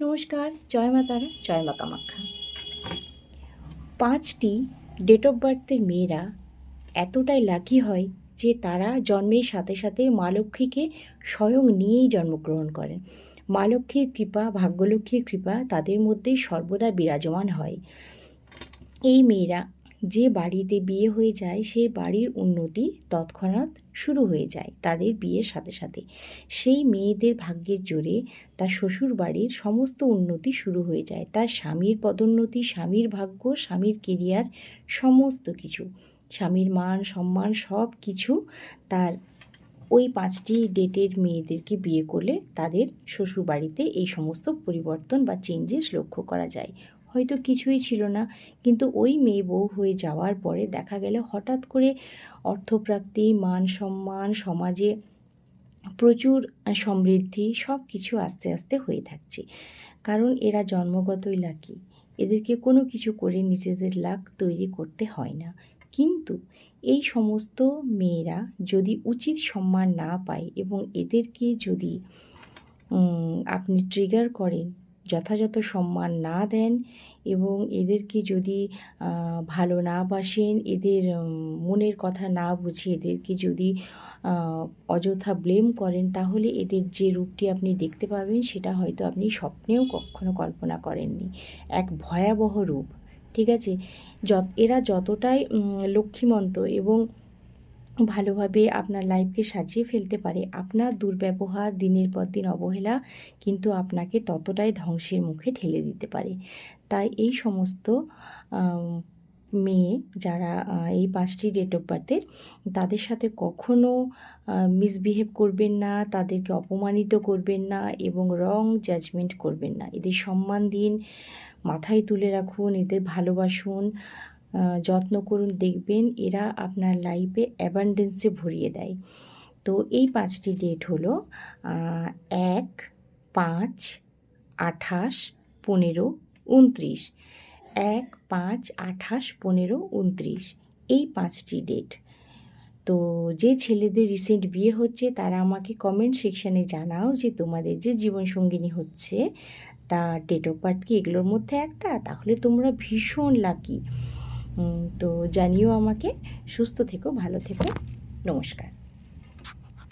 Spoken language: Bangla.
নমস্কার, জয় মা তারা, জয় মা কামাখ্যা। 5টি ডেট অফ বার্থের মেয়েরা এতটাই লাকি হয় যে তারা জন্মের সাথে সাথে মা লক্ষ্মীকে স্বয়ং নিয়েই জন্মগ্রহণ করেন। মা লক্ষ্মীর কৃপা, ভাগ্যলক্ষ্মীর কৃপা তাদের মধ্যেই সর্বদা বিরাজমান হয়। এই মেয়েরা যে বাড়িতে বিয়ে হয়ে যায় সেই বাড়ির উন্নতি তৎক্ষণাৎ শুরু হয়ে যায় তাদের বিয়ের সাথে সাথে। সেই মেয়েদের ভাগ্যের জোরে তার শ্বশুর বাড়ির সমস্ত উন্নতি শুরু হয়ে যায়, তার স্বামীর পদোন্নতি, স্বামীর ভাগ্য, স্বামীর কেরিয়ার, সমস্ত কিছু, স্বামীর মান সম্মান সব কিছু তার ওই 5টি ডেটের মেয়েদেরকে বিয়ে করলে তাদের শ্বশুরবাড়িতে এই সমস্ত পরিবর্তন বা চেঞ্জেস লক্ষ্য করা যায়। হয়তো কিছুই ছিল না, কিন্তু ওই মেয়ে বউ হয়ে যাওয়ার পরে দেখা গেল হঠাৎ করে অর্থপ্রাপ্তি, মান সম্মান, সমাজে প্রচুর সমৃদ্ধি সব কিছু আস্তে আস্তে হয়ে থাকছে। কারণ এরা জন্মগতই লাকি, এদেরকে কোনো কিছু করে নিজেদের লাক তৈরি করতে হয় না। কিন্তু এই সমস্ত মেয়েরা যদি উচিত সম্মান না পায় এবং এদেরকে যদি আপনি ট্রিগার করেন, যথাযথ সম্মান না দেন এবং এদেরকে যদি ভালো না বাসেন, এদের মনের কথা না বুঝে এদেরকে যদি অযথা ব্লেম করেন, তাহলে এদের যে রূপটি আপনি দেখতে পাবেন সেটা হয়তো আপনি স্বপ্নেও কখনো কল্পনা করেননি। এক ভয়াবহ রূপ, ঠিক আছে? এরা যতটাই লক্ষ্মীমন্ত এবং ভালোভাবে আপনার লাইফকে সাজিয়ে ফেলতে পারে, আপনার দুর্ব্যবহার, দিনের পর দিন অবহেলা কিন্তু আপনাকে ততটাই ধ্বংসের মুখে ঠেলে দিতে পারে। তাই এই সমস্ত মেয়ে যারা এই 5টি ডেট অফ বার্থের, তাদের সাথে কখনো মিসবিহেভ করবেন না, তাদেরকে অপমানিত করবেন না এবং রং জাজমেন্ট করবেন না। এদের সম্মান দিন, মাথায় তুলে রাখুন, এদের ভালোবাসুন, যত্ন করুন, দেখবেন এরা আপনার লাইফে অ্যাবান্ডেন্সে ভরিয়ে দেয়। তো এই 5টি ডেট হলো 1, 5, 28, 15, 29। 1, 5, 28, 15, 29 এই 5টি ডেট। তো যে ছেলেদের রিসেন্ট বিয়ে হচ্ছে তারা আমাকে কমেন্ট সেকশানে জানাও যে তোমাদের যে জীবনসঙ্গিনী হচ্ছে তার ডেট অফ বার্থ কি এগুলোর মধ্যে একটা? তাহলে তোমরা ভীষণ লাকি। তো জানিও আমাকে। সুস্থ থেকো, ভালো থেকো, নমস্কার।